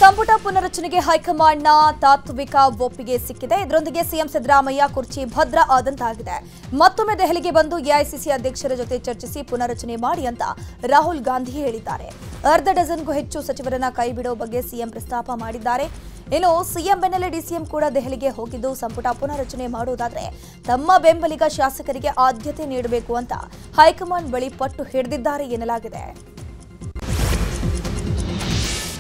ಸಂಪುಟ ಪುನರಚನೆಗೆ ಹೈಕಮಾಂಡ್ನ ತಾತ್ವಿಕ ಒಪ್ಪಿಗೆ ಸಿಕ್ಕಿದೆ. ಇದರೊಂದಿಗೆ ಸಿಎಂ ಸಿದ್ದರಾಮಯ್ಯ ಕುರ್ಚಿ ಭದ್ರ ಆದಂತಾಗಿದೆ. ಮತ್ತೊಮ್ಮೆ ದೆಹಲಿಗೆ ಬಂದು ಎಐಸಿಸಿ ಅಧ್ಯಕ್ಷರ ಜೊತೆ ಚರ್ಚಿಸಿ ಪುನರಚನೆ ಮಾಡಿ ಅಂತ ರಾಹುಲ್ ಗಾಂಧಿ ಹೇಳಿದ್ದಾರೆ. ಅರ್ಧ ಡಜನ್ಗೂ ಹೆಚ್ಚು ಸಚಿವರನ್ನ ಕೈಬಿಡೋ ಬಗ್ಗೆ ಸಿಎಂ ಪ್ರಸ್ತಾಪ ಮಾಡಿದ್ದಾರೆ. ಇನ್ನು ಸಿಎಂ ಬೆನ್ನಲ್ಲೇ ಡಿಸಿಎಂ ಕೂಡ ದೆಹಲಿಗೆ ಹೋಗಿದ್ದು ಸಂಪುಟ ಪುನರಚನೆ ಮಾಡುವುದಾದರೆ ತಮ್ಮ ಬೆಂಬಲಿಗ ಶಾಸಕರಿಗೆ ಆದ್ಯತೆ ನೀಡಬೇಕು ಅಂತ ಹೈಕಮಾಂಡ್ ಬಳಿ ಪಟ್ಟು ಹಿಡಿದಿದ್ದಾರೆ ಎನ್ನಲಾಗಿದೆ.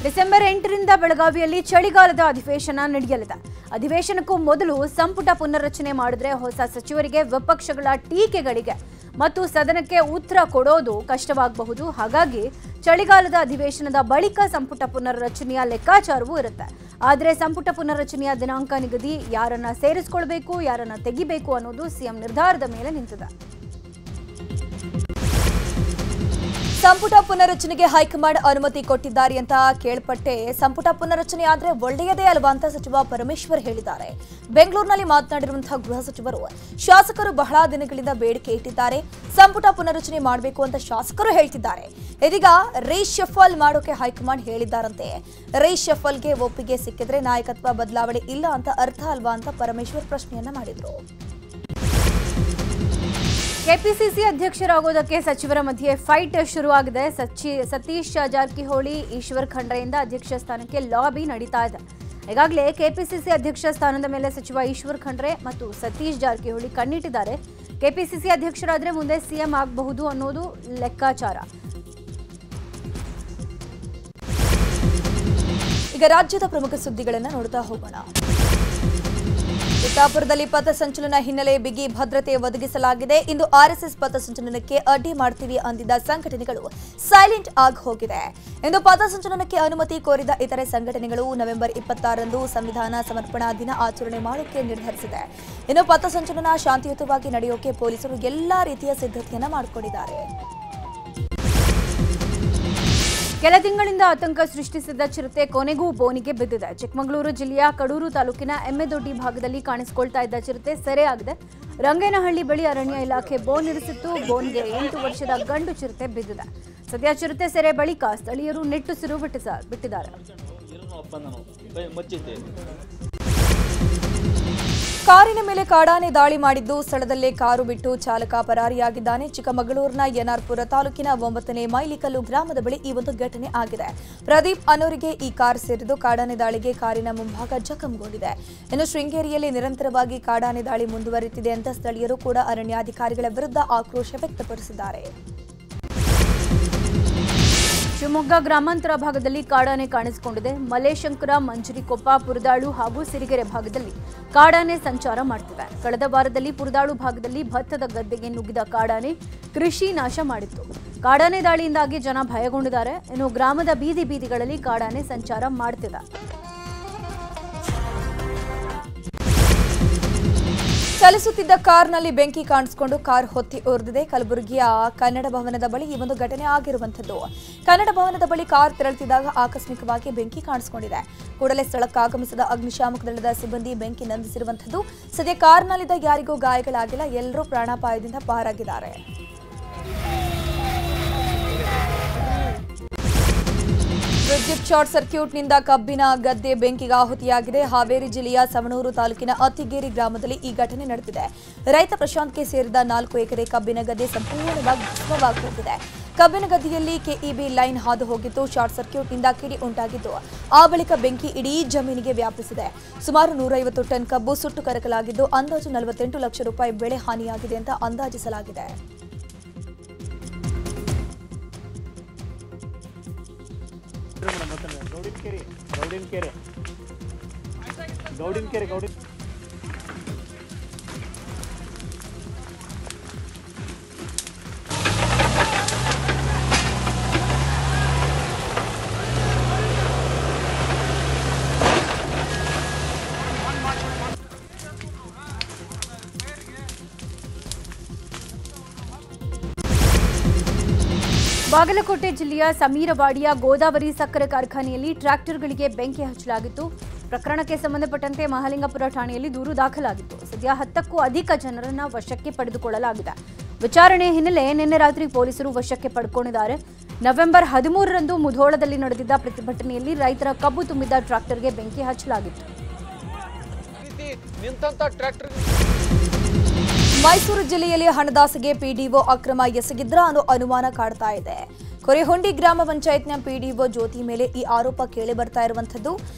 ಡಿಸೆಂಬರ್ 8ರಿಂದ ಬೆಳಗಾವಿಯಲ್ಲಿ ಚಳಿಗಾಲದ ಅಧಿವೇಶನ ನಡೆಯಲಿದೆ. ಅಧಿವೇಶನಕ್ಕೂ ಮೊದಲು ಸಂಪುಟ ಪುನರ್ರಚನೆ ಮಾಡಿದ್ರೆ ಹೊಸ ಸಚಿವರಿಗೆ ವಿಪಕ್ಷಗಳ ಟೀಕೆಗಳಿಗೆ ಮತ್ತು ಸದನಕ್ಕೆ ಉತ್ತರ ಕೊಡೋದು ಕಷ್ಟವಾಗಬಹುದು. ಹಾಗಾಗಿ ಚಳಿಗಾಲದ ಅಧಿವೇಶನದ ಬಳಿಕ ಸಂಪುಟ ಪುನರ್ರಚನೆಯ ಲೆಕ್ಕಾಚಾರವೂ ಇರುತ್ತೆ. ಆದರೆ ಸಂಪುಟ ಪುನರ್ರಚನೆಯ ದಿನಾಂಕ ನಿಗದಿ, ಯಾರನ್ನ ಸೇರಿಸಿಕೊಳ್ಬೇಕು, ಯಾರನ್ನ ತೆಗಿಬೇಕು ಅನ್ನೋದು ಸಿಎಂ ನಿರ್ಧಾರದ ಮೇಲೆ ನಿಂತಿದೆ. ಸಂಪುಟ ಪುನರಚನೆಗೆ ಹೈಕಮಾಂಡ್ ಅನುಮತಿ ಕೊಟ್ಟಿದ್ದಾರೆ ಅಂತ ಕೇಳ್ಪಟ್ಟೆ. ಸಂಪುಟ ಪುನರಚನೆ ಆದ್ರೆ ಒಳ್ಳೆಯದೇ ಅಲ್ವಾ ಅಂತ ಸಚಿವ ಪರಮೇಶ್ವರ್ ಹೇಳಿದ್ದಾರೆ. ಬೆಂಗಳೂರಿನಲ್ಲಿ ಮಾತನಾಡಿರುವಂತಹ ಗೃಹ ಸಚಿವರು, ಶಾಸಕರು ಬಹಳ ದಿನಗಳಿಂದ ಬೇಡಿಕೆ ಇಟ್ಟಿದ್ದಾರೆ, ಸಂಪುಟ ಪುನರಚನೆ ಮಾಡಬೇಕು ಅಂತ ಶಾಸಕರು ಹೇಳ್ತಿದ್ದಾರೆ. ಇದೀಗ ರೀಶಫಲ್ ಮಾಡೋಕೆ ಹೈಕಮಾಂಡ್ ಹೇಳಿದ್ದಾರಂತೆ. ರೀಶಫಲ್ಗೆ ಒಪ್ಪಿಗೆ ಸಿಕ್ಕಿದ್ರೆ ನಾಯಕತ್ವ ಬದಲಾವಣೆ ಇಲ್ಲ ಅಂತ ಅರ್ಥ ಅಲ್ವಾ ಅಂತ ಪರಮೇಶ್ವರ್ ಪ್ರಶ್ನೆಯನ್ನ ಮಾಡಿದ್ರು. ಕೆಪಿಸಿಸಿ ಅಧ್ಯಕ್ಷರಾಗೋದಕ್ಕೆ ಸಚಿವರ ಮಧ್ಯೆ ಫೈಟ್ ಶುರುವಾಗಿದೆ. ಸತೀಶ್ ಜಾರಕಿಹೊಳಿ, ಈಶ್ವರ್ ಖಂಡ್ರೆಯಿಂದ ಅಧ್ಯಕ್ಷ ಸ್ಥಾನಕ್ಕೆ ಲಾಬಿ ನಡೀತಾ ಇದೆ. ಈಗಾಗಲೇ ಕೆಪಿಸಿಸಿ ಅಧ್ಯಕ್ಷ ಸ್ಥಾನದ ಮೇಲೆ ಸಚಿವ ಈಶ್ವರ್ ಖಂಡ್ರೆ ಮತ್ತು ಸತೀಶ್ ಜಾರಕಿಹೊಳಿ ಕಣ್ಣಿಟ್ಟಿದ್ದಾರೆ. ಕೆಪಿಸಿಸಿ ಅಧ್ಯಕ್ಷರಾದ್ರೆ ಮುಂದೆ ಸಿಎಂ ಆಗಬಹುದು ಅನ್ನೋದು ಲೆಕ್ಕಾಚಾರ. ಈಗ ರಾಜ್ಯದ ಪ್ರಮುಖ ಸುದ್ದಿಗಳನ್ನು ನೋಡ್ತಾ ಹೋಗೋಣ. ಚಿತ್ತಾಪುರದಲ್ಲಿ ಪಥಸಂಚಲನ ಹಿನ್ನೆಲೆ ಬಿಗಿ ಭದ್ರತೆ ಒದಗಿಸಲಾಗಿದೆ. ಇಂದು ಆರ್ಎಸ್ಎಸ್ ಪಥಸಂಚಲನಕ್ಕೆ ಅಡ್ಡಿ ಮಾಡ್ತೀವಿ ಅಂದಿದ್ದ ಸಂಘಟನೆಗಳು ಸೈಲೆಂಟ್ ಆಗಿ ಹೋಗಿದೆ. ಇಂದು ಪಥಸಂಚಲನಕ್ಕೆ ಅನುಮತಿ ಕೋರಿದ ಇತರೆ ಸಂಘಟನೆಗಳು ನವೆಂಬರ್ 26ರಂದು ಸಂವಿಧಾನ ಸಮರ್ಪಣಾ ದಿನ ಆಚರಣೆ ಮಾಡೋಕೆ ನಿರ್ಧರಿಸಿದೆ. ಇನ್ನು ಪಥಸಂಚಲನ ಶಾಂತಿಯುತವಾಗಿ ನಡೆಯೋಕೆ ಪೊಲೀಸರು ಎಲ್ಲಾ ರೀತಿಯ ಸಿದ್ಧತೆಯನ್ನ ಮಾಡಿಕೊಂಡಿದ್ದಾರೆ. ಕೆಲ ತಿಂಗಳಿಂದ ಆತಂಕ ಸೃಷ್ಟಿಸಿದ್ದ ಚಿರತೆ ಕೊನೆಗೂ ಬೋನಿಗೆ ಬಿದ್ದಿದೆ. ಚಿಕ್ಕಮಗಳೂರು ಜಿಲ್ಲೆಯ ಕಡೂರು ತಾಲೂಕಿನ ಎಮ್ಮೆದೊಡ್ಡಿ ಭಾಗದಲ್ಲಿ ಕಾಣಿಸಿಕೊಳ್ತಾ ಇದ್ದ ಚಿರತೆ ಸೆರೆಯಾಗಿದೆ. ರಂಗೇನಹಳ್ಳಿ ಬಳಿ ಅರಣ್ಯ ಇಲಾಖೆ ಬೋನ್ ಇರಿಸಿತ್ತು. ಬೋನ್ಗೆ 8 ವರ್ಷದ ಗಂಡು ಚಿರತೆ ಬಿದ್ದಿದೆ. ಸದ್ಯ ಚಿರತೆ ಸೆರೆ ಬಳಿಕ ಸ್ಥಳೀಯರು ನಿಟ್ಟುಸಿರು ಬಿಟ್ಟಿದ್ದಾರೆ. ಕಾರಿನ ಮೇಲೆ ಕಾಡಾನೆ ದಾಳಿ ಮಾಡಿದ್ದು ಸ್ಥಳದಲ್ಲೇ ಕಾರು ಬಿಟ್ಟು ಚಾಲಕ ಪರಾರಿಯಾಗಿದ್ದಾನೆ. ಚಿಕ್ಕಮಗಳೂರಿನ ಎನ್ಆರ್ಪುರ ತಾಲೂಕಿನ 9ನೇ ಮೈಲಿಕಲ್ಲು ಗ್ರಾಮದ ಬಳಿ ಈ ಒಂದು ಘಟನೆ ಆಗಿದೆ. ಪ್ರದೀಪ್ ಅನ್ನೋರಿಗೆ ಈ ಕಾರ್ ಸೇರಿದ್ದು ಕಾಡಾನೆ ದಾಳಿಗೆ ಕಾರಿನ ಮುಂಭಾಗ ಜಖಂಗೊಂಡಿದೆ. ಇನ್ನು ಶೃಂಗೇರಿಯಲ್ಲಿ ನಿರಂತರವಾಗಿ ಕಾಡಾನೆ ದಾಳಿ ಮುಂದುವರಿಯುತ್ತಿದೆ ಅಂತ ಸ್ಥಳೀಯರು ಕೂಡ ಅರಣ್ಯಾಧಿಕಾರಿಗಳ ವಿರುದ್ಧ ಆಕ್ರೋಶ ವ್ಯಕ್ತಪಡಿಸಿದ್ದಾರೆ. ಶಿವಮೊಗ್ಗ ಗ್ರಾಮಾಂತರ ಭಾಗದಲ್ಲಿ ಕಾಡಾನೆ ಕಾಣಿಸಿಕೊಂಡಿದೆ. ಮಲೇಶಂಕರ, ಮಂಜರಿಕೊಪ್ಪ, ಪುರದಾಳು ಹಾಗೂ ಸಿರಿಗೆರೆ ಭಾಗದಲ್ಲಿ ಕಾಡಾನೆ ಸಂಚಾರ ಮಾಡುತ್ತಿದೆ. ಕಳೆದ ವಾರದಲ್ಲಿ ಪುರದಾಳು ಭಾಗದಲ್ಲಿ ಭತ್ತದ ಗದ್ದೆಗೆ ನುಗ್ಗಿದ ಕಾಡಾನೆ ಕೃಷಿ ನಾಶ ಮಾಡಿತ್ತು. ಕಾಡಾನೆ ದಾಳಿಯಿಂದಾಗಿ ಜನ ಭಯಗೊಂಡಿದ್ದಾರೆ. ಇನ್ನು ಗ್ರಾಮದ ಬೀದಿ ಬೀದಿಗಳಲ್ಲಿ ಕಾಡಾನೆ ಸಂಚಾರ ಮಾಡುತ್ತಿದೆ. ಚಲಿಸುತ್ತಿದ್ದ ಕಾರ್ನಲ್ಲಿ ಬೆಂಕಿ ಕಾಣಿಸಿಕೊಂಡು ಕಾರ್ ಹೊತ್ತಿ ಉರಿದಿದೆ. ಕಲಬುರಗಿಯ ಕನ್ನಡ ಭವನದ ಬಳಿ ಈ ಒಂದು ಘಟನೆ ಆಗಿರುವಂಥದ್ದು. ಕನ್ನಡ ಭವನದ ಬಳಿ ಕಾರ್ ತೆರಳುತ್ತಿದ್ದಾಗ ಆಕಸ್ಮಿಕವಾಗಿ ಬೆಂಕಿ ಕಾಣಿಸಿಕೊಂಡಿದೆ. ಕೂಡಲೇ ಸ್ಥಳಕ್ಕೆ ಆಗಮಿಸಿದ ಅಗ್ನಿಶಾಮಕ ದಳದ ಸಿಬ್ಬಂದಿ ಬೆಂಕಿ ನಂದಿಸಿರುವಂಥದ್ದು. ಸದ್ಯ ಕಾರ್ನಲ್ಲಿದ್ದ ಯಾರಿಗೂ ಗಾಯಗಳಾಗಿಲ್ಲ. ಎಲ್ಲರೂ ಪ್ರಾಣಾಪಾಯದಿಂದ ಪಾರಾಗಿದ್ದಾರೆ. ವಿದ್ಯುತ್ ಶಾರ್ಟ್ ಸರ್ಕ್ಯೂಟ್ನಿಂದ ಕಬ್ಬಿನ ಗದ್ದೆ ಬೆಂಕಿಗೆ ಆಹುತಿಯಾಗಿದೆ. ಹಾವೇರಿ ಜಿಲ್ಲೆಯ ಸವಣೂರು ತಾಲೂಕಿನ ಅತ್ತಿಗೇರಿ ಗ್ರಾಮದಲ್ಲಿ ಈ ಘಟನೆ ನಡೆದಿದೆ. ರೈತ ಪ್ರಶಾಂತ್ಗೆ ಸೇರಿದ 4 ಎಕರೆ ಕಬ್ಬಿನ ಗದ್ದೆ ಸಂಪೂರ್ಣವಾಗಿ ಭಸ್ಮವಾಗಿ ಹೋಗಿದೆ. ಕಬ್ಬಿನ ಗದ್ದೆಯಲ್ಲಿ ಕೆಇಬಿ ಲೈನ್ ಹಾದು ಹೋಗಿದ್ದು ಶಾರ್ಟ್ ಸರ್ಕ್ಯೂಟ್ನಿಂದ ಕಿಡಿ ಉಂಟಾಗಿದ್ದು ಆ ಬಳಿಕ ಬೆಂಕಿ ಇಡೀ ಜಮೀನಿಗೆ ವ್ಯಾಪಿಸಿದೆ. ಸುಮಾರು 150 ಟನ್ ಕಬ್ಬು ಸುಟ್ಟು ಕರಕಲಾಗಿದ್ದು ಅಂದಾಜು 48 ಲಕ್ಷ ರೂಪಾಯಿ ಬೆಳೆ ಹಾನಿಯಾಗಿದೆ ಅಂತ ಅಂದಾಜಿಸಲಾಗಿದೆ. ಬಾಗಲಕೋಟೆ ಜಿಲ್ಲೆಯ ಸಮೀರವಾಡಿಯ ಗೋದಾವರಿ ಸಕ್ಕರೆ ಕಾರ್ಖಾನೆಯಲ್ಲಿ ಟ್ರ್ಯಾಕ್ಟರ್ಗಳಿಗೆ ಬೆಂಕಿ ಹಚ್ಚಲಾಗಿತ್ತು. ಪ್ರಕರಣಕ್ಕೆ ಸಂಬಂಧಪಟ್ಟಂತೆ ಮಹಾಲಿಂಗಪುರ ಠಾಣೆಯಲ್ಲಿ ದೂರು ದಾಖಲಾಗಿತ್ತು. ಸದ್ಯ 10ಕ್ಕೂ ಅಧಿಕ ಜನರನ್ನು ವಶಕ್ಕೆ ಪಡೆದುಕೊಳ್ಳಲಾಗಿದೆ. ವಿಚಾರಣೆ ಹಿನ್ನೆಲೆ ನಿನ್ನೆ ರಾತ್ರಿ ಪೊಲೀಸರು ವಶಕ್ಕೆ ಪಡೆದುಕೊಂಡಿದ್ದಾರೆ. ನವೆಂಬರ್ 13ರಂದು ಮುಧೋಳದಲ್ಲಿ ನಡೆದಿದ್ದ ಪ್ರತಿಭಟನೆಯಲ್ಲಿ ರೈತರ ಕಬ್ಬು ತುಂಬಿದ್ದ ಟ್ರ್ಯಾಕ್ಟರ್ಗೆ ಬೆಂಕಿ ಹಚ್ಚಲಾಗಿತ್ತು. ಮೈಸೂರು ಜಿಲ್ಲೆಯಲ್ಲಿ ಹಣದಾಸೆಗೆ ಪಿಡಿಒ ಅಕ್ರಮ ಎಸಗಿದ್ರ ಅನ್ನೋ ಅನುಮಾನ ಕಾಡ್ತಾ ಇದೆ. ಕೊರೆಹುಂಡಿ ಗ್ರಾಮ ಪಂಚಾಯತ್ನ ಪಿಡಿಒ ಜ್ಯೋತಿ ಮೇಲೆ ಈ ಆರೋಪ ಕೇಳಿ ಬರ್ತಾ ಇರುವಂತದ್ದು.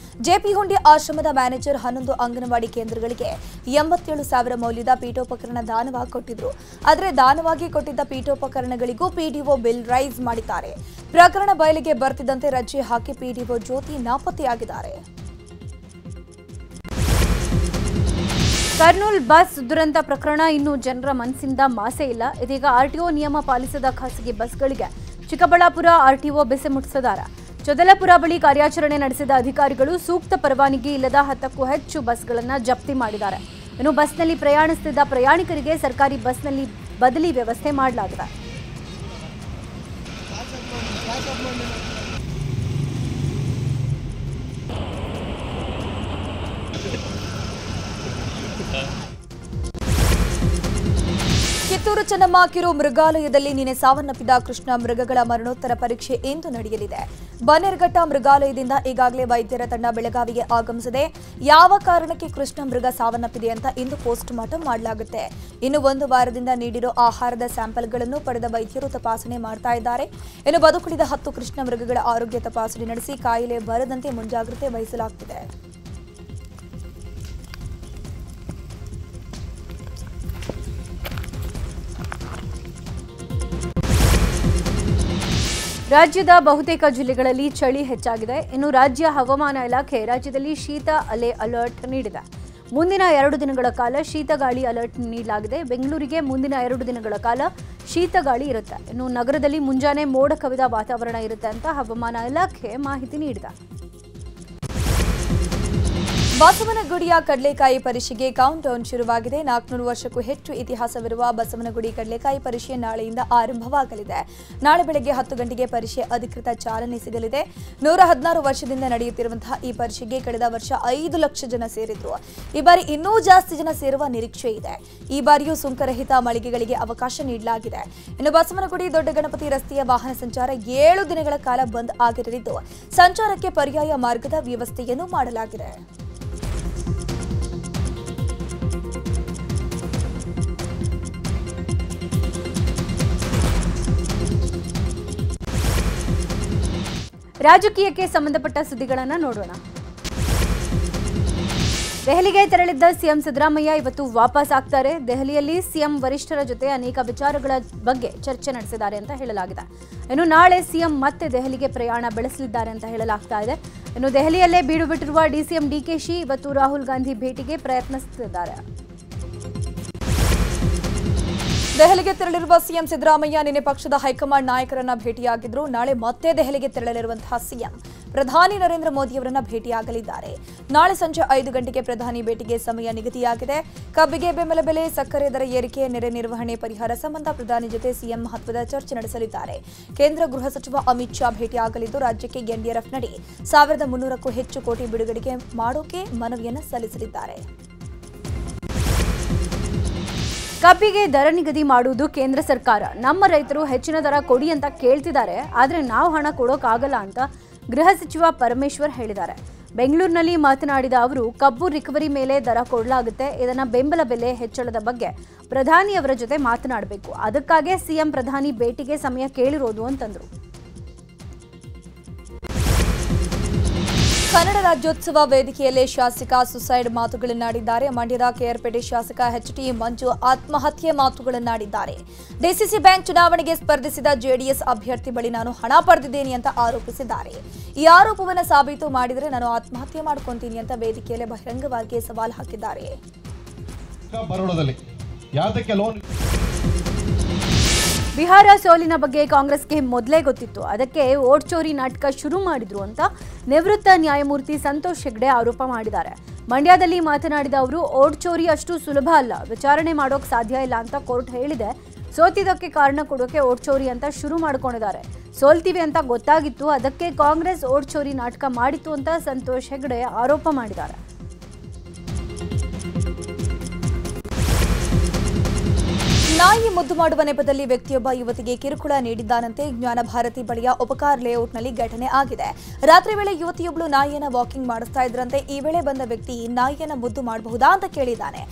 ಜೆಪಿಹುಂಡಿ ಆಶ್ರಮದ ಮ್ಯಾನೇಜರ್ 11 ಅಂಗನವಾಡಿ ಕೇಂದ್ರಗಳಿಗೆ 87,000 ಮೌಲ್ಯದ ಪೀಠೋಪಕರಣ ದಾನವಾಗಿ ಕೊಟ್ಟಿದ್ರು. ಆದರೆ ದಾನವಾಗಿ ಕೊಟ್ಟಿದ್ದ ಪೀಠೋಪಕರಣಗಳಿಗೂ ಪಿಡಿಒ ಬಿಲ್ ರೈಸ್ ಮಾಡಿದ್ದಾರೆ. ಪ್ರಕರಣ ಬಯಲಿಗೆ ಬರ್ತಿದ್ದಂತೆ ರಜೆ ಹಾಕಿ ಪಿಡಿಒ ಜ್ಯೋತಿ ನಾಪತ್ತೆಯಾಗಿದ್ದಾರೆ. ಕರ್ನೂಲ್ ಬಸ್ ದುರಂತ ಪ್ರಕರಣ ಇನ್ನೂ ಜನರ ಮನಸ್ಸಿಂದ ಮಾಸೆ ಇಲ್ಲ. ಇದೀಗ ಆರ್ಟಿಒ ನಿಯಮ ಪಾಲಿಸದ ಖಾಸಗಿ ಬಸ್ಗಳಿಗೆ ಚಿಕ್ಕಬಳ್ಳಾಪುರ ಆರ್ಟಿಒ ಬೆಸೆ ಮುಟ್ಟಿಸಿದ್ದಾರೆ. ಚೊದಲಪುರ ಬಳಿ ಕಾರ್ಯಾಚರಣೆ ನಡೆಸಿದ ಅಧಿಕಾರಿಗಳು ಸೂಕ್ತ ಪರವಾನಗಿ ಇಲ್ಲದ 10ಕ್ಕೂ ಹೆಚ್ಚು ಬಸ್ಗಳನ್ನು ಜಪ್ತಿ ಮಾಡಿದ್ದಾರೆ. ಇನ್ನು ಬಸ್ನಲ್ಲಿ ಪ್ರಯಾಣಿಸುತ್ತಿದ್ದ ಪ್ರಯಾಣಿಕರಿಗೆ ಸರ್ಕಾರಿ ಬಸ್ನಲ್ಲಿ ಬದಲಿ ವ್ಯವಸ್ಥೆ ಮಾಡಲಾಗಿದೆ. ಕಿತ್ತೂರು ಚೆನ್ನಮ್ಮ ಕಿರು ಮೃಗಾಲಯದಲ್ಲಿ ನಿನ್ನೆ ಸಾವನ್ನಪ್ಪಿದ ಕೃಷ್ಣ ಮೃಗಗಳ ಮರಣೋತ್ತರ ಪರೀಕ್ಷೆ ಇಂದು ನಡೆಯಲಿದೆ. ಬನ್ನೇರುಘಟ್ಟ ಮೃಗಾಲಯದಿಂದ ಈಗಾಗಲೇ ವೈದ್ಯರ ತಂಡ ಬೆಳಗಾವಿಗೆ ಆಗಮಿಸಿದೆ. ಯಾವ ಕಾರಣಕ್ಕೆ ಕೃಷ್ಣ ಮೃಗ ಸಾವನ್ನಪ್ಪಿದೆ ಅಂತ ಇಂದು ಪೋಸ್ಟ್ ಮಾರ್ಟಂ ಮಾಡಲಾಗುತ್ತೆ. ಇನ್ನು 1 ವಾರದಿಂದ ನೀಡಿರೋ ಆಹಾರದ ಸ್ಯಾಂಪಲ್ಗಳನ್ನು ಪಡೆದ ವೈದ್ಯರು ತಪಾಸಣೆ ಮಾಡ್ತಾ ಇದ್ದಾರೆ. ಇನ್ನು ಬದುಕುಳಿದ 10 ಕೃಷ್ಣ ಮೃಗಗಳ ಆರೋಗ್ಯ ತಪಾಸಣೆ ನಡೆಸಿ ಕಾಯಿಲೆ ಬರದಂತೆ ಮುಂಜಾಗ್ರತೆ ವಹಿಸಲಾಗುತ್ತಿದೆ. ರಾಜ್ಯದ ಬಹುತೇಕ ಜಿಲ್ಲೆಗಳಲ್ಲಿ ಚಳಿ ಹೆಚ್ಚಾಗಿದೆ. ಇನ್ನು ರಾಜ್ಯ ಹವಾಮಾನ ಇಲಾಖೆ ರಾಜ್ಯದಲ್ಲಿ ಶೀತ ಅಲೆ ಅಲರ್ಟ್ ನೀಡಿದೆ. ಮುಂದಿನ 2 ದಿನಗಳ ಕಾಲ ಶೀತಗಾಳಿ ಅಲರ್ಟ್ ನೀಡಲಾಗಿದೆ. ಬೆಂಗಳೂರಿಗೆ ಮುಂದಿನ 2 ದಿನಗಳ ಕಾಲ ಶೀತಗಾಳಿ ಇರುತ್ತೆ. ಇನ್ನು ನಗರದಲ್ಲಿ ಮುಂಜಾನೆ ಮೋಡ ಕವಿದ ವಾತಾವರಣ ಇರುತ್ತೆ ಅಂತ ಹವಾಮಾನ ಇಲಾಖೆ ಮಾಹಿತಿ ನೀಡಿದೆ. ಬಸವನಗುಡಿಯ ಕಡಲೆಕಾಯಿ ಪರಿಷೆಗೆ ಕೌಂಟ್ ಡೌನ್ ಶುರುವಾಗಿದೆ. 400 ವರ್ಷಕ್ಕೂ ಹೆಚ್ಚು ಇತಿಹಾಸವಿರುವ ಬಸವನಗುಡಿ ಕಡಲೆಕಾಯಿ ಪರಿಷೆ ನಾಳೆಯಿಂದ ಆರಂಭವಾಗಲಿದೆ. ನಾಳೆ ಬೆಳಗ್ಗೆ 10 ಗಂಟೆಗೆ ಪರಿಷೆ ಅಧಿಕೃತ ಚಾಲನೆ ಸಿಗಲಿದೆ. 116 ವರ್ಷದಿಂದ ನಡೆಯುತ್ತಿರುವಂತಹ ಈ ಪರಿಷೆಗೆ ಕಳೆದ ವರ್ಷ 5 ಲಕ್ಷ ಜನ ಸೇರಿದ್ರು. ಈ ಬಾರಿ ಇನ್ನೂ ಜಾಸ್ತಿ ಜನ ಸೇರುವ ನಿರೀಕ್ಷೆ ಇದೆ. ಈ ಬಾರಿಯೂ ಸುಂಕರಹಿತ ಮಳಿಗೆಗಳಿಗೆ ಅವಕಾಶ ನೀಡಲಾಗಿದೆ. ಇನ್ನು ಬಸವನಗುಡಿ ದೊಡ್ಡ ಗಣಪತಿ ರಸ್ತೆಯ ವಾಹನ ಸಂಚಾರ 7 ದಿನಗಳ ಕಾಲ ಬಂದ್ ಆಗಿರಲಿದ್ದು ಸಂಚಾರಕ್ಕೆ ಪರ್ಯಾಯ ಮಾರ್ಗದ ವ್ಯವಸ್ಥೆಯನ್ನು ಮಾಡಲಾಗಿದೆ. ರಾಜಕೀಯಕ್ಕೆ ಸಂಬಂಧಪಟ್ಟ ಸುದ್ದಿಗಳನ್ನು ನೋಡೋಣ. ದೆಹಲಿಗೆ ತೆರಳಿದ್ದ ಸಿಎಂ ಸಿದ್ದರಾಮಯ್ಯ ಇವತ್ತು ವಾಪಸ್ ಆಗ್ತಾರೆ. ದೆಹಲಿಯಲ್ಲಿ ಸಿಎಂ ವರಿಷ್ಠರ ಜೊತೆ ಅನೇಕ ವಿಚಾರಗಳ ಬಗ್ಗೆ ಚರ್ಚೆ ನಡೆಸಿದ್ದಾರೆ ಅಂತ ಹೇಳಲಾಗಿದೆ. ಇನ್ನು ನಾಳೆ ಸಿಎಂ ಮತ್ತೆ ದೆಹಲಿಗೆ ಪ್ರಯಾಣ ಬೆಳೆಸಲಿದ್ದಾರೆ ಅಂತ ಹೇಳಲಾಗ್ತಾ ಇದೆ. ಇನ್ನು ದೆಹಲಿಯಲ್ಲೇ ಬೀಡು ಬಿಟ್ಟಿರುವ ಡಿಸಿಎಂ ಡಿಕೆಶಿ ಇವತ್ತು ರಾಹುಲ್ ಗಾಂಧಿ ಭೇಟಿಗೆ ಪ್ರಯತ್ನಿಸುತ್ತಿದ್ದಾರೆ. ದೆಹಲಿಗೆ ತೆರಳಿರುವ ಸಿಎಂ ಸಿದ್ದರಾಮಯ್ಯ ನಿನ್ನೆ ಪಕ್ಷದ ಹೈಕಮಾಂಡ್ ನಾಯಕರನ್ನ ಭೇಟಿಯಾಗಿದ್ರು. ನಾಳೆ ಮತ್ತೆ ದೆಹಲಿಗೆ ತೆರಳಲಿರುವಂತಹ ಸಿಎಂ ಪ್ರಧಾನಿ ನರೇಂದ್ರ ಮೋದಿ ಅವರನ್ನ ಭೇಟಿಯಾಗಲಿದ್ದಾರೆ. ನಾಳೆ ಸಂಜೆ 5 ಗಂಟೆಗೆ ಪ್ರಧಾನಿ ಭೇಟಿಗೆ ಸಮಯ ನಿಗದಿಯಾಗಿದೆ. ಕಬ್ಬಿಗೆ ಬೆಂಬಲ ಬೆಲೆ, ಸಕ್ಕರೆ ದರ ಏರಿಕೆ, ನೆರೆ ನಿರ್ವಹಣೆ ಪರಿಹಾರ ಸಂಬಂಧ ಪ್ರಧಾನಿ ಜೊತೆ ಸಿಎಂ ಮಹತ್ವದ ಚರ್ಚೆ ನಡೆಸಲಿದ್ದಾರೆ. ಕೇಂದ್ರ ಗೃಹ ಸಚಿವ ಅಮಿತ್ ಶಾ ಭೇಟಿಯಾಗಲಿದ್ದು ರಾಜ್ಯಕ್ಕೆ ಎನ್ಡಿಆರ್ಎಫ್ ನಡಿ 1300ಕ್ಕೂ ಹೆಚ್ಚು ಕೋಟಿ ಬಿಡುಗಡೆಗೆ ಮಾಡೋಕೆ ಮನವಿಯನ್ನು ಸಲ್ಲಿಸಲಿದ್ದಾರೆ. ಕಬ್ಬಿಗೆ ದರ ನಿಗದಿ ಮಾಡುವುದು ಕೇಂದ್ರ ಸರ್ಕಾರ. ನಮ್ಮ ರೈತರು ಹೆಚ್ಚಿನ ದರ ಕೊಡಿ ಅಂತ ಕೇಳ್ತಿದ್ದಾರೆ. ಆದರೆ ನಾವು ಹಣ ಕೊಡೋಕ್ಕಾಗಲ್ಲ ಅಂತ ಗೃಹ ಸಚಿವ ಪರಮೇಶ್ವರ್ ಹೇಳಿದ್ದಾರೆ. ಬೆಂಗಳೂರಿನಲ್ಲಿ ಮಾತನಾಡಿದ ಅವರು, ಕಬ್ಬು ರಿಕವರಿ ಮೇಲೆ ದರ ಕೊಡಲಾಗುತ್ತೆ. ಇದನ್ನ ಬೆಂಬಲ ಬೆಲೆ ಹೆಚ್ಚಳದ ಬಗ್ಗೆ ಪ್ರಧಾನಿಯವರ ಜೊತೆ ಮಾತನಾಡಬೇಕು. ಅದಕ್ಕಾಗಿ ಸಿಎಂ ಪ್ರಧಾನಿ ಭೇಟಿಗೆ ಸಮಯ ಕೇಳಿರೋದು ಅಂತಂದ್ರು. ಕನ್ನಡ ರಾಜ್ಯೋತ್ಸವ ವೇದಿಕೆಯಲ್ಲೇ ಶಾಸಕ ಸುಸೈಡ್ ಮಾತುಗಳನ್ನಾಡಿದ್ದಾರೆ. ಮಂಡ್ಯದ ಕೆಆರ್ಪೇಟೆ ಶಾಸಕ ಎಚ್ಟಿ ಮಂಜು ಆತ್ಮಹತ್ಯೆ ಮಾತುಗಳನ್ನಾಡಿದ್ದಾರೆ. ಡಿಸಿಸಿ ಬ್ಯಾಂಕ್ ಚುನಾವಣೆಗೆ ಸ್ಪರ್ಧಿಸಿದ ಜೆಡಿಎಸ್ ಅಭ್ಯರ್ಥಿ ಬಳಿ ನಾನು ಹಣ ಪಡೆದಿದ್ದೇನೆ ಅಂತ ಆರೋಪಿಸಿದ್ದಾರೆ. ಈ ಆರೋಪವನ್ನು ಸಾಬೀತು ಮಾಡಿದರೆ ನಾನು ಆತ್ಮಹತ್ಯೆ ಮಾಡ್ಕೊಂತೀನಿ ಅಂತ ವೇದಿಕೆಯಲ್ಲೇ ಬಹಿರಂಗವಾಗಿ ಸವಾಲು ಹಾಕಿದ್ದಾರೆ. ಬಿಹಾರ ಸೋಲಿನ ಬಗ್ಗೆ ಕಾಂಗ್ರೆಸ್ಗೆ ಮೊದಲೇ ಗೊತ್ತಿತ್ತು. ಅದಕ್ಕೆ ವೋಟ್ ಚೋರಿ ನಾಟಕ ಶುರು ಮಾಡಿದ್ರು ಅಂತ ನಿವೃತ್ತ ನ್ಯಾಯಮೂರ್ತಿ ಸಂತೋಷ್ ಹೆಗ್ಡೆ ಆರೋಪ ಮಾಡಿದ್ದಾರೆ. ಮಂಡ್ಯದಲ್ಲಿ ಮಾತನಾಡಿದ ಅವರು, ವೋಟ್ ಚೋರಿ ಅಷ್ಟು ಸುಲಭ ಅಲ್ಲ, ವಿಚಾರಣೆ ಮಾಡೋಕೆ ಸಾಧ್ಯ ಇಲ್ಲ ಅಂತ ಕೋರ್ಟ್ ಹೇಳಿದೆ. ಸೋತಿದ್ದಕ್ಕೆ ಕಾರಣ ಕೊಡೋಕೆ ವೋಟ್ ಚೋರಿ ಅಂತ ಶುರು ಮಾಡ್ಕೊಂಡಿದ್ದಾರೆ. ಸೋಲ್ತೀವಿ ಅಂತ ಗೊತ್ತಾಗಿತ್ತು, ಅದಕ್ಕೆ ಕಾಂಗ್ರೆಸ್ ವೋಟ್ ಚೋರಿ ನಾಟಕ ಮಾಡಿತ್ತು ಅಂತ ಸಂತೋಷ್ ಹೆಗ್ಡೆ ಆರೋಪ ಮಾಡಿದ್ದಾರೆ. ನಾಯಿ ಮುದ್ದು ಮಾಡುವ ನೆಪದಲ್ಲಿ ವ್ಯಕ್ತಿಯೊಬ್ಬ ಯುವತಿಗೆ ಕಿರುಕುಳ ನೀಡಿದ್ದಾನಂತೆ. ಜ್ಞಾನ ಭಾರತಿ ಬಳಿಯ ಉಪಕಾರ್ ಲೇಔಟ್ನಲ್ಲಿ ಘಟನೆ ಆಗಿದೆ. ರಾತ್ರಿ ವೇಳೆ ಯುವತಿಯೊಬ್ಬಳು ನಾಯಿಯನ್ನ ವಾಕಿಂಗ್ ಮಾಡಿಸ್ತಾ ಇದ್ರಂತೆ. ಈ ವೇಳೆ ಬಂದ ವ್ಯಕ್ತಿ ನಾಯಿಯನ್ನ ಮುದ್ದು ಮಾಡಬಹುದಾ ಅಂತ ಕೇಳಿದ್ದಾನೆ.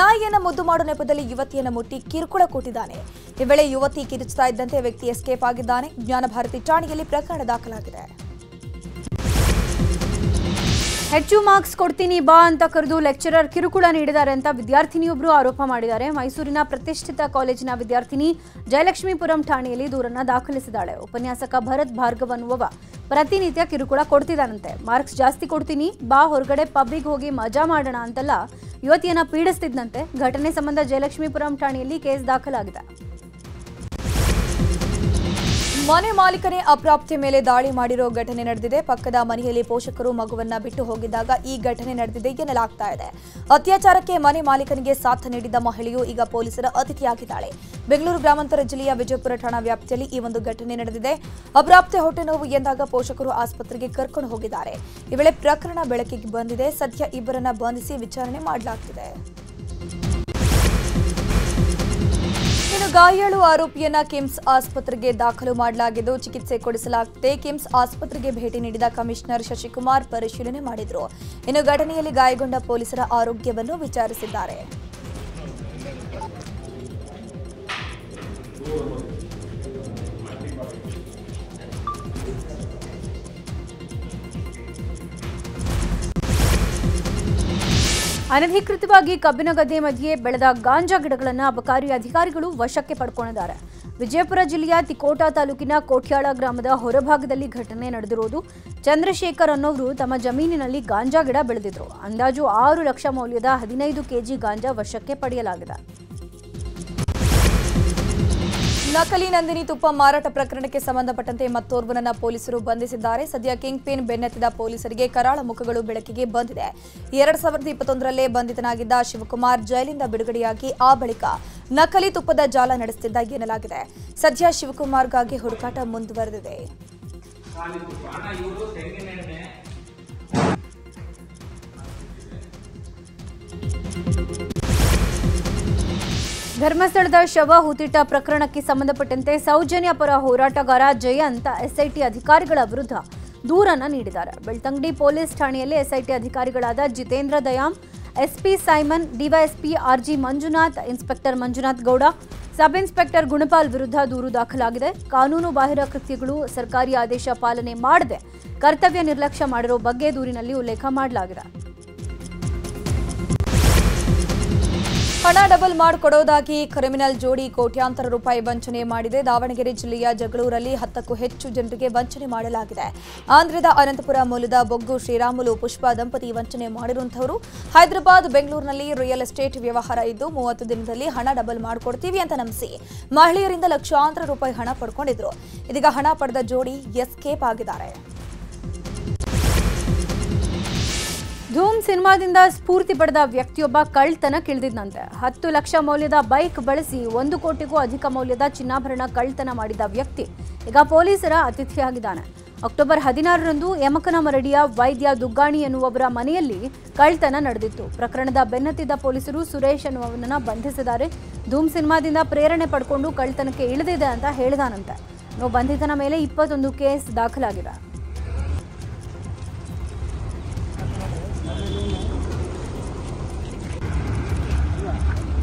ನಾಯಿಯನ್ನ ಮುದ್ದು ಮಾಡುವ ನೆಪದಲ್ಲಿ ಯುವತಿಯನ್ನ ಮುಟ್ಟಿ ಕಿರುಕುಳ ಕೊಟ್ಟಿದ್ದಾನೆ. ಈ ವೇಳೆ ಯುವತಿ ಕಿರುಚುತ್ತಾ ಇದ್ದಂತೆ ವ್ಯಕ್ತಿ ಎಸ್ಕೇಪ್ ಆಗಿದ್ದಾನೆ. ಜ್ಞಾನ ಭಾರತಿ ಠಾಣೆಯಲ್ಲಿ ಪ್ರಕರಣ ದಾಖಲಾಗಿದೆ. ಹೆಚ್ಚು ಮಾರ್ಕ್ಸ್ ಕೊಡ್ತೀನಿ ಬಾ ಅಂತ ಕರೆದು ಲೆಕ್ಚರರ್ ಕಿರುಕುಳ ನೀಡಿದ್ದಾರೆ ಅಂತ ವಿದ್ಯಾರ್ಥಿನಿಯೊಬ್ಬರು ಆರೋಪ ಮಾಡಿದ್ದಾರೆ. ಮೈಸೂರಿನ ಪ್ರತಿಷ್ಠಿತ ಕಾಲೇಜಿನ ವಿದ್ಯಾರ್ಥಿನಿ ಜಯಲಕ್ಷ್ಮೀಪುರಂ ಠಾಣೆಯಲ್ಲಿ ದೂರನ್ನ ದಾಖಲಿಸಿದ್ದಾಳೆ. ಉಪನ್ಯಾಸಕ ಭರತ್ ಭಾರ್ಗವ್ ಅನ್ನುವವ ಪ್ರತಿನಿತ್ಯ ಕಿರುಕುಳ ಕೊಡ್ತಿದ್ದಾನಂತೆ. ಮಾರ್ಕ್ಸ್ ಜಾಸ್ತಿ ಕೊಡ್ತೀನಿ ಬಾ, ಹೊರಗಡೆ ಪಬ್ಬಿಗೆ ಹೋಗಿ ಮಜಾ ಮಾಡೋಣ ಅಂತೆಲ್ಲ ಯುವತಿಯನ್ನ ಪೀಡಿಸ್ತಿದ್ದಂತೆ. ಘಟನೆ ಸಂಬಂಧ ಜಯಲಕ್ಷ್ಮೀಪುರಂ ಠಾಣೆಯಲ್ಲಿ ಕೇಸ್ ದಾಖಲಾಗಿದೆ. ಮನೆ ಮಾಲೀಕನೇ ಅಪ್ರಾಪ್ತೆ ಮೇಲೆ ದಾಳಿ ಮಾಡಿರೋ ಘಟನೆ ನಡೆದಿದೆ. ಪಕ್ಕದ ಮನೆಯಲ್ಲಿ ಪೋಷಕರು ಮಗುವನ್ನ ಬಿಟ್ಟು ಹೋಗಿದ್ದಾಗ ಈ ಘಟನೆ ನಡೆದಿದೆ ಎನ್ನಲಾಗ್ತಾ ಇದೆ. ಅತ್ಯಾಚಾರಕ್ಕೆ ಮನೆ ಮಾಲೀಕನಿಗೆ ಸಾಥ್ ನೀಡಿದ್ದ ಮಹಿಳೆಯು ಈಗ ಪೊಲೀಸರ ಅತಿಥಿಯಾಗಿದ್ದಾಳೆ. ಬೆಂಗಳೂರು ಗ್ರಾಮಾಂತರ ಜಿಲ್ಲೆಯ ವಿಜಯಪುರ ಠಾಣಾ ವ್ಯಾಪ್ತಿಯಲ್ಲಿ ಈ ಒಂದು ಘಟನೆ ನಡೆದಿದೆ. ಅಪ್ರಾಪ್ತೆ ಹೊಟ್ಟೆ ನೋವು ಎಂದಾಗ ಪೋಷಕರು ಆಸ್ಪತ್ರೆಗೆ ಕರ್ಕೊಂಡು ಹೋಗಿದ್ದಾರೆ. ಈ ವೇಳೆ ಪ್ರಕರಣ ಬೆಳಕಿಗೆ ಬಂದಿದೆ. ಸದ್ಯ ಇಬ್ಬರನ್ನ ಬಂಧಿಸಿ ವಿಚಾರಣೆ ಮಾಡಲಾಗ್ತಿದೆ. ಇನ್ನು ಗಾಯಾಳು ಆರೋಪಿಯನ್ನ ಕಿಮ್ಸ್ ಆಸ್ಪತ್ರೆಗೆ ದಾಖಲು ಮಾಡಲಾಗಿದ್ದು ಚಿಕಿತ್ಸೆ ಕೊಡಿಸಲಾಗಿದೆ. ಕಿಮ್ಸ್ ಆಸ್ಪತ್ರೆಗೆ ಭೇಟಿ ನೀಡಿದ ಕಮಿಷನರ್ ಶಶಿಕುಮಾರ್ ಪರಿಶೀಲನೆ ಮಾಡಿದರು. ಇನ್ನು ಘಟನೆಯಲ್ಲಿ ಗಾಯಗೊಂಡ ಪೊಲೀಸರ ಆರೋಗ್ಯವನ್ನು ವಿಚಾರಿಸಿದ್ದಾರೆ. ಅನಧಿಕೃತವಾಗಿ ಕಬ್ಬಿನ ಗದ್ದೆ ಮಧ್ಯೆ ಬೆಳೆದ ಗಾಂಜಾ ಗಿಡಗಳನ್ನು ಅಬಕಾರಿ ಅಧಿಕಾರಿಗಳು ವಶಕ್ಕೆ ಪಡ್ಕೊಂಡಿದ್ದಾರೆ. ವಿಜಯಪುರ ಜಿಲ್ಲೆಯ ತಿಕೋಟಾ ತಾಲೂಕಿನ ಕೋಟ್ಯಾಳ ಗ್ರಾಮದ ಹೊರಭಾಗದಲ್ಲಿ ಘಟನೆ ನಡೆದಿರುವುದು. ಚಂದ್ರಶೇಖರ್ ಅನ್ನೋರು ತಮ್ಮ ಜಮೀನಿನಲ್ಲಿ ಗಾಂಜಾ ಗಿಡ ಬೆಳೆದಿದ್ರು. ಅಂದಾಜು 6 ಲಕ್ಷ ಮೌಲ್ಯದ 15 ಕೆಜಿ ಗಾಂಜಾ ವಶಕ್ಕೆ ಪಡೆಯಲಾಗಿದೆ. ನಕಲಿ ನಂದಿನಿ ತುಪ್ಪ ಮಾರಾಟ ಪ್ರಕರಣಕ್ಕೆ ಸಂಬಂಧಪಟ್ಟಂತೆ ಮತ್ತೋರ್ವನನ್ನ ಪೊಲೀಸರು ಬಂಧಿಸಿದ್ದಾರೆ. ಸದ್ಯ ಕಿಂಗ್ ಪಿನ್ ಬೆನ್ನತ್ತಿದ ಪೊಲೀಸರಿಗೆ ಕರಾಳ ಮುಖಗಳು ಬೆಳಕಿಗೆ ಬಂದಿದೆ. 2021ರಲ್ಲೇ ಬಂಧಿತನಾಗಿದ್ದ ಶಿವಕುಮಾರ್ ಜೈಲಿಂದ ಬಿಡುಗಡೆಯಾಗಿ ಆ ಬಳಿಕ ನಕಲಿ ತುಪ್ಪದ ಜಾಲ ನಡೆಸುತ್ತಿದ್ದ ಎನ್ನಲಾಗಿದೆ. ಸದ್ಯ ಶಿವಕುಮಾರ್ಗಾಗಿ ಹುಡುಕಾಟ ಮುಂದುವರೆದಿದೆ. ಧರ್ಮಸ್ಥಳದ ಶವ ಹೂತಿಟ್ಟ ಪ್ರಕರಣಕ್ಕೆ ಸಂಬಂಧಪಟ್ಟಂತೆ ಸೌಜನ್ಯ ಪರ ಹೋರಾಟಗಾರ ಜಯಂತ್ ಎಸ್ಐಟಿ ಅಧಿಕಾರಿಗಳ ವಿರುದ್ಧ ದೂರನ್ನ ನೀಡಿದ್ದಾರೆ. ಬೆಳ್ತಂಗಡಿ ಪೊಲೀಸ್ ಠಾಣೆಯಲ್ಲಿ ಎಸ್ಐಟಿ ಅಧಿಕಾರಿಗಳಾದ Jitendra Dayam, SP Simon, DYSP RG Manjunath, inspector Manjunath Gowda, sub inspector Gunapal ವಿರುದ್ಧ ದೂರು ದಾಖಲಾಗಿದೆ. ಕಾನೂನು ಬಾಹಿರ ಕೃತ್ಯಗಳು, ಸರ್ಕಾರಿ ಆದೇಶ ಪಾಲನೆ ಮಾಡದೆ ಕರ್ತವ್ಯ ನಿರ್ಲಕ್ಷ್ಯ ಮಾಡಿರೋ ಬಗ್ಗೆ ದೂರಿನಲ್ಲಿ ಉಲ್ಲೇಖ ಮಾಡಲಾಗಿದೆ. ಹಣ ಡಬಲ್ ಮಾಡಿಕೊಡೋದಾಗಿ ಕ್ರಿಮಿನಲ್ ಜೋಡಿ ಕೋಟ್ಯಾಂತರ ರೂಪಾಯಿ ವಂಚನೆ ಮಾಡಿದೆ. ದಾವಣಗೆರೆ ಜಿಲ್ಲೆಯ ಜಗಳೂರಲ್ಲಿ 10ಕ್ಕೂ ಹೆಚ್ಚು ಜನರಿಗೆ ವಂಚನೆ ಮಾಡಲಾಗಿದೆ. ಆಂಧ್ರದ ಅನಂತಪುರ ಮೂಲದ ಬೊಗ್ಗು ಶ್ರೀರಾಮುಲು ಪುಷ್ಪ ದಂಪತಿ ವಂಚನೆ ಮಾಡಿರುವಂತವರು. ಹೈದರಾಬಾದ್, ಬೆಂಗಳೂರಿನಲ್ಲಿ ರಿಯಲ್ ಎಸ್ಟೇಟ್ ವ್ಯವಹಾರ ಇದ್ದು 30 ದಿನದಲ್ಲಿ ಹಣ ಡಬಲ್ ಮಾಡಿಕೊಡ್ತೀವಿ ಅಂತ ನಂಬಿಸಿ ಮಹಿಳೆಯರಿಂದ ಲಕ್ಷಾಂತರ ರೂಪಾಯಿ ಹಣ ಪಡ್ಕೊಂಡಿದ್ರು. ಇದೀಗ ಹಣ ಪಡೆದ ಜೋಡಿ ಎಸ್ಕೇಪ್ ಆಗಿದ್ದಾರೆ. ಧೂಮ್ ಸಿನಿಮಾದಿಂದ ಸ್ಫೂರ್ತಿ ಪಡೆದ ವ್ಯಕ್ತಿಯೊಬ್ಬ ಕಳ್ಳತನಕ್ಕಿಳಿದಿದ್ದಂತೆ. 10 ಲಕ್ಷ ಮೌಲ್ಯದ ಬೈಕ್ ಬಳಸಿ 1 ಕೋಟಿಗೂ ಅಧಿಕ ಮೌಲ್ಯದ ಚಿನ್ನಾಭರಣ ಕಳ್ಳತನ ಮಾಡಿದ ವ್ಯಕ್ತಿ ಈಗ ಪೊಲೀಸರ ಅತಿಥಿಯಾಗಿದ್ದಾನೆ. ಅಕ್ಟೋಬರ್ 16ರಂದು ಯಮಕನಮರಡಿಯ ವೈದ್ಯ ದುಗ್ಗಾಣಿ ಎನ್ನುವವರ ಮನೆಯಲ್ಲಿ ಕಳ್ಳತನ ನಡೆದಿತ್ತು. ಪ್ರಕರಣದ ಬೆನ್ನತ್ತಿದ್ದ ಪೊಲೀಸರು ಸುರೇಶ್ ಎನ್ನುವವನನ್ನ ಬಂಧಿಸಿದ್ದಾರೆ. ಧೂಮ್ ಸಿನಿಮಾದಿಂದ ಪ್ರೇರಣೆ ಪಡ್ಕೊಂಡು ಕಳ್ಳತನಕ್ಕೆ ಇಳಿದಿದೆ ಅಂತ ಹೇಳಿದಾನಂತೆ. ಬಂಧಿತನ ಮೇಲೆ 21 ಕೇಸ್ ದಾಖಲಾಗಿದೆ.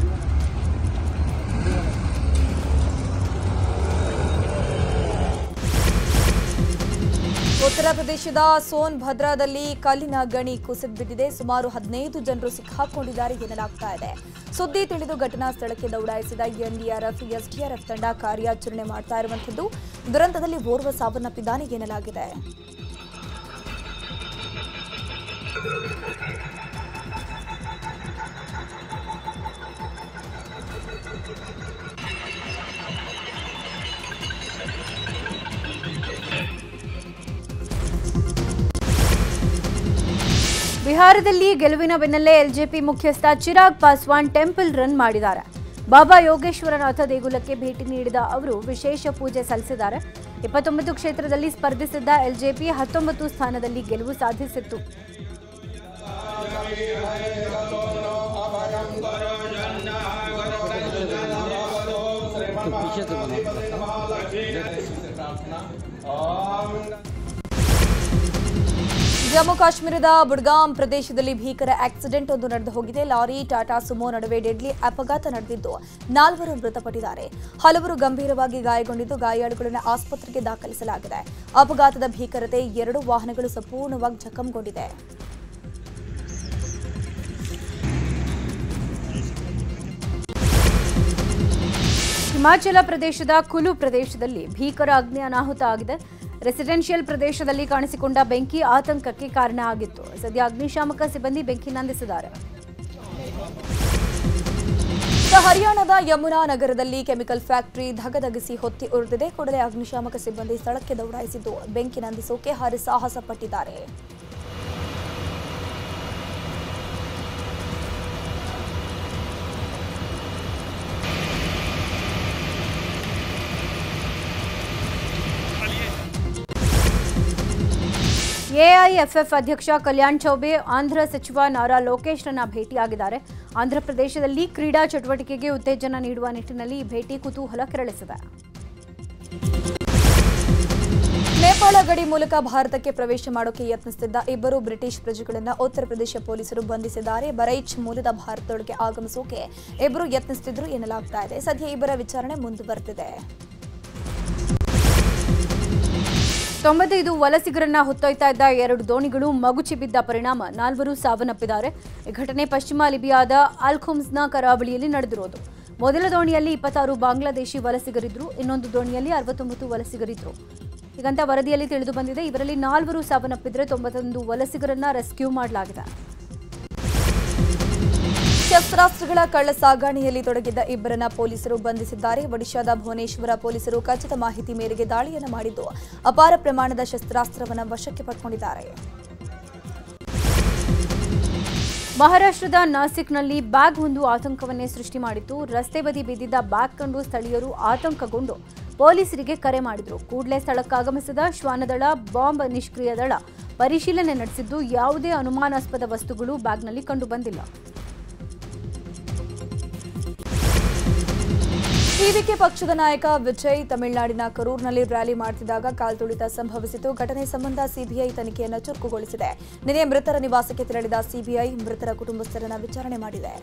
ಉತ್ತರ ಪ್ರದೇಶದ ಸೋನ್ಭದ್ರಾದಲ್ಲಿ ಕಲ್ಲಿನ ಗಣಿ ಕುಸಿದು ಬಿದ್ದಿದೆ. ಸುಮಾರು 15 ಜನರು ಸಿಕ್ಕಾಕೊಂಡಿದ್ದಾರೆ ಎನ್ನಲಾಗ್ತಾ ಇದೆ. ಸುದ್ದಿ ತಿಳಿದು ಘಟನಾ ಸ್ಥಳಕ್ಕೆ ದೌಡಾಯಿಸಿದ ಎನ್ಡಿಆರ್ಎಫ್, ಎಸ್ಡಿಆರ್ಎಫ್ ತಂಡ ಕಾರ್ಯಾಚರಣೆ ಮಾಡ್ತಾ ಇರುವಂತದ್ದು. ದುರಂತದಲ್ಲಿ ಓರ್ವ ಸಾವನ್ನಪ್ಪಿದ್ದಾನೆ ಎನ್ನಲಾಗಿದೆ. ಬಿಹಾರದಲ್ಲಿ ಗೆಲುವಿನ ಬೆನ್ನಲ್ಲೇ ಎಲ್ಜೆಪಿ ಮುಖ್ಯಸ್ಥ ಚಿರಾಗ್ ಪಾಸ್ವಾನ್ ಟೆಂಪಲ್ ರನ್ ಮಾಡಿದ್ದಾರೆ. ಬಾಬಾ ಯೋಗೇಶ್ವರನಾಥ ದೇಗುಲಕ್ಕೆ ಭೇಟಿ ನೀಡಿದ ಅವರು ವಿಶೇಷ ಪೂಜೆ ಸಲ್ಲಿಸಿದ್ದಾರೆ. 29 ಕ್ಷೇತ್ರದಲ್ಲಿ ಸ್ಪರ್ಧಿಸಿದ್ದ ಎಲ್ಜೆಪಿ 19 ಸ್ಥಾನದಲ್ಲಿ ಗೆಲುವು ಸಾಧಿಸಿತ್ತು. ಜಮ್ಮು ಕಾಶ್ಮೀರದ ಬುಡ್ಗಾಮ್ ಪ್ರದೇಶದಲ್ಲಿ ಭೀಕರ ಆಕ್ಸಿಡೆಂಟ್ ಒಂದು ನಡೆದು ಹೋಗಿದೆ. ಲಾರಿ ಟಾಟಾ ಸುಮೋ ನಡುವೆ ಡೆಡ್ಲಿ ಅಪಘಾತ ನಡೆದಿದ್ದು 4 ಮೃತಪಟ್ಟಿದ್ದಾರೆ. ಹಲವರು ಗಂಭೀರವಾಗಿ ಗಾಯಗೊಂಡಿದ್ದು ಗಾಯಾಳುಗಳನ್ನು ಆಸ್ಪತ್ರೆಗೆ ದಾಖಲಿಸಲಾಗಿದೆ. ಅಪಘಾತದ ಭೀಕರತೆ 2 ವಾಹನಗಳು ಸಂಪೂರ್ಣವಾಗಿ ಜಖಂಗೊಂಡಿದೆ. ಹಿಮಾಚಲ ಪ್ರದೇಶದ ಕುಲು ಪ್ರದೇಶದಲ್ಲಿ ಭೀಕರ ಅಗ್ನಿ ಅನಾಹುತ ಆಗಿದೆ. ರೆಸಿಡೆನ್ಷಿಯಲ್ ಪ್ರದೇಶದಲ್ಲಿ ಕಾಣಿಸಿಕೊಂಡ ಬೆಂಕಿ ಆತಂಕಕ್ಕೆ ಕಾರಣ ಆಗಿತ್ತು. ಸದ್ಯ ಅಗ್ನಿಶಾಮಕ ಸಿಬ್ಬಂದಿ ಬೆಂಕಿ ನಂದಿಸಿದ್ದಾರೆ. ಹರಿಯಾಣದ ಯಮುನಾ ನಗರದಲ್ಲಿ ಕೆಮಿಕಲ್ ಫ್ಯಾಕ್ಟರಿ ಧಗಧಗಿಸಿ ಹೊತ್ತಿ ಉರಿದಿದೆ. ಕೂಡಲೇ ಅಗ್ನಿಶಾಮಕ ಸಿಬ್ಬಂದಿ ಸ್ಥಳಕ್ಕೆ ದೌಡಾಯಿಸಿದ್ದು ಬೆಂಕಿ ನಂದಿಸೋಕೆ ಹರಸಾಹಸ ಪಟ್ಟಿದ್ದಾರೆ. ಎಐಎಫ್ಎಫ್ ಅಧ್ಯಕ್ಷ ಕಲ್ಯಾಣ್ ಚೌಬೆ ಆಂಧ್ರ ಸಚಿವ ನಾರಾ ಲೋಕೇಶ್ರನ್ನ ಭೇಟಿಯಾಗಿದ್ದಾರೆ. ಆಂಧ್ರಪ್ರದೇಶದಲ್ಲಿ ಕ್ರೀಡಾ ಚಟುವಟಿಕೆಗೆ ಉತ್ತೇಜನ ನೀಡುವ ನಿಟ್ಟಿನಲ್ಲಿ ಈ ಭೇಟಿ ಕುತೂಹಲ ಕೆರಳಿಸಿದೆ. ನೇಪಾಳ ಗಡಿ ಮೂಲಕ ಭಾರತಕ್ಕೆ ಪ್ರವೇಶ ಮಾಡೋಕೆ ಯತ್ನಿಸುತ್ತಿದ್ದ 2 ಬ್ರಿಟಿಷ್ ಪ್ರಜೆಗಳನ್ನು ಉತ್ತರ ಪ್ರದೇಶ ಪೊಲೀಸರು ಬಂಧಿಸಿದ್ದಾರೆ. ಬರೈಚ್ ಮೂಲದ ಭಾರತದೊಳಗೆ ಆಗಮಿಸೋಕೆ 2 ಯತ್ನಿಸುತ್ತಿದ್ರು ಎನ್ನಲಾಗ್ತಾ ಇದೆ. ಸದ್ಯ 2 ವಿಚಾರಣೆ ಮುಂದುವರೆದಿದೆ. 95 ವಲಸಿಗರನ್ನ ಹೊತ್ತೊಯ್ತಾ ಇದ್ದ 2 ದೋಣಿಗಳು ಮಗುಚಿ ಬಿದ್ದ ಪರಿಣಾಮ 4 ಸಾವನ್ನಪ್ಪಿದ್ದಾರೆ. ಈ ಘಟನೆ ಪಶ್ಚಿಮ ಲಿಬಿಯಾದ ಅಲ್ಖುಮ್ಸ್ನ ಕರಾವಳಿಯಲ್ಲಿ ನಡೆದಿರೋದು. ಮೊದಲ ದೋಣಿಯಲ್ಲಿ 26 ಬಾಂಗ್ಲಾದೇಶಿ ವಲಸಿಗರಿದ್ರು, ಇನ್ನೊಂದು ದೋಣಿಯಲ್ಲಿ 69 ವಲಸಿಗರಿದ್ರು. ಹೀಗಂತ ವರದಿಯಲ್ಲಿ ತಿಳಿದು ಬಂದಿದೆ. ಇವರಲ್ಲಿ 4 ಸಾವನ್ನಪ್ಪಿದ್ರೆ 91 ವಲಸಿಗರನ್ನ ರೆಸ್ಕ್ಯೂ ಮಾಡಲಾಗಿದೆ. ಶಸ್ತ್ರಾಸ್ತ್ರಗಳ ಕಳ್ಳ ಸಾಗಾಣೆಯಲ್ಲಿ ತೊಡಗಿದ್ದ 2 ಪೊಲೀಸರು ಬಂಧಿಸಿದ್ದಾರೆ. ಒಡಿಶಾದ ಭುವನೇಶ್ವರ ಪೊಲೀಸರು ಖಚಿತ ಮಾಹಿತಿ ಮೇರೆಗೆ ದಾಳಿಯನ್ನು ಮಾಡಿದ್ದು ಅಪಾರ ಪ್ರಮಾಣದ ಶಸ್ತ್ರಾಸ್ತ್ರವನ್ನು ವಶಕ್ಕೆ ಪಡೆದುಕೊಂಡಿದ್ದಾರೆ. ಮಹಾರಾಷ್ಟ್ರದ ನಾಸಿಕ್ನಲ್ಲಿ ಬ್ಯಾಗ್ ಒಂದು ಆತಂಕವನ್ನೇ ಸೃಷ್ಟಿ ಮಾಡಿತ್ತು. ರಸ್ತೆ ಬದಿ ಬಿದ್ದಿದ್ದ ಬ್ಯಾಗ್ ಕಂಡು ಸ್ಥಳೀಯರು ಆತಂಕಗೊಂಡು ಪೊಲೀಸರಿಗೆ ಕರೆ ಮಾಡಿದ್ರು. ಕೂಡಲೇ ಸ್ಥಳಕ್ಕಾಗಮಿಸಿದ ಶ್ವಾನದಳ ಬಾಂಬ್ ನಿಷ್ಕ್ರಿಯ ದಳ ಪರಿಶೀಲನೆ ನಡೆಸಿದ್ದು ಯಾವುದೇ ಅನುಮಾನಾಸ್ಪದ ವಸ್ತುಗಳು ಬ್ಯಾಗ್ನಲ್ಲಿ ಕಂಡು ಬಂದಿಲ್ಲ. ಟಿವಿಕೆ ಪಕ್ಷದ ನಾಯಕ ವಿಜಯ್ ತಮಿಳುನಾಡಿನ ಕರೂರ್ನಲ್ಲಿ ರ್ಯಾಲಿ ಮಾಡುತ್ತಿದ್ದಾಗ ಕಾಲ್ತುಳಿತ ಸಂಭವಿಸಿತು. ಘಟನೆ ಸಂಬಂಧ ಸಿಬಿಐ ತನಿಖೆಯನ್ನು ಚುರುಕುಗೊಳಿಸಿದೆ. ನಿನ್ನೆ ಮೃತರ ನಿವಾಸಕ್ಕೆ ತೆರಳಿದ ಸಿಬಿಐ ಮೃತರ ಕುಟುಂಬಸ್ಥರನ್ನ ವಿಚಾರಣೆ ಮಾಡಿದೆ.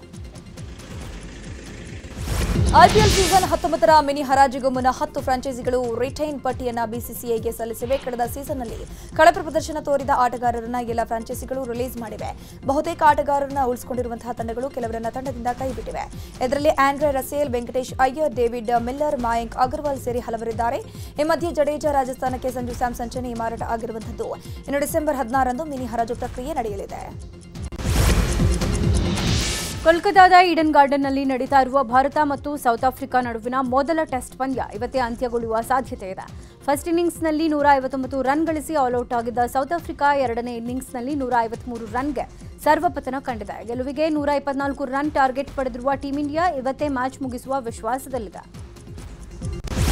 ಐಪಿಎಲ್ ಸೀಸನ್ 19ರ ಮಿನಿ ಹರಾಜಿಗೂ ಮುನ್ನ 10 ಫ್ರಾಂಚೈಸಿಗಳು ರಿಟೈನ್ ಪಟ್ಟಿಯನ್ನು ಬಿಸಿಸಿಐಗೆ ಸಲ್ಲಿಸಿವೆ. ಕಳೆದ ಸೀಸನ್ನಲ್ಲಿ ಕಳಪೆ ಪ್ರದರ್ಶನ ತೋರಿದ ಆಟಗಾರರನ್ನ ಎಲ್ಲ ಫ್ರಾಂಚೈಸಿಗಳು ರಿಲೀಸ್ ಮಾಡಿವೆ. ಬಹುತೇಕ ಆಟಗಾರರನ್ನ ಉಳಿಸಿಕೊಂಡಿರುವಂತಹ ತಂಡಗಳು ಕೆಲವರನ್ನ ತಂಡದಿಂದ ಕೈಬಿಟ್ಟಿವೆ. ಇದರಲ್ಲಿ Andre Russell, Venkatesh Iyer, David Miller, Mayank Agarwal ಸೇರಿ ಹಲವರಿದ್ದಾರೆ. ಈ ಮಧ್ಯೆ ಜಡೇಜಾ ರಾಜಸ್ಥಾನಕ್ಕೆ, ಸಂಜು ಸ್ಯಾಮ್ಸನ್ ಚೆನ್ನೈ ಮಾರಾಟ ಆಗಿರುವಂತದ್ದು. ಇನ್ನು ಡಿಸೆಂಬರ್ 16ರಂದು ಮಿನಿ ಹರಾಜು ಪ್ರಕ್ರಿಯೆ ನಡೆಯಲಿದೆ. ಕೋಲ್ಕತಾದ ಈಡನ್ ಗಾರ್ಡನ್ನಲ್ಲಿ ನಡೀತಾ ಇರುವ ಭಾರತ ಮತ್ತು ಸೌತ್ ಆಫ್ರಿಕಾ ನಡುವಿನ ಮೊದಲ ಟೆಸ್ಟ್ ಪಂದ್ಯ ಇವತ್ತೇ ಅಂತ್ಯಗೊಳ್ಳುವ ಸಾಧ್ಯತೆ ಇದೆ. ಫಸ್ಟ್ ಇನ್ನಿಂಗ್ಸ್ನಲ್ಲಿ 159 ರನ್ ಗಳಿಸಿ ಆಲ್ಔಟ್ ಆಗಿದ್ದ ಸೌತ್ ಆಫ್ರಿಕಾ 2ನೇ ಇನ್ನಿಂಗ್ಸ್ನಲ್ಲಿ 153 ರನ್ಗೆ ಸರ್ವಪತನ ಕಂಡಿದೆ. ಗೆಲುವಿಗೆ 124 ರನ್ ಟಾರ್ಗೆಟ್ ಪಡೆದಿರುವ ಟೀಂ ಇಂಡಿಯಾ ಇವತ್ತೇ ಮ್ಯಾಚ್ ಮುಗಿಸುವ ವಿಶ್ವಾಸದಲ್ಲಿದೆ.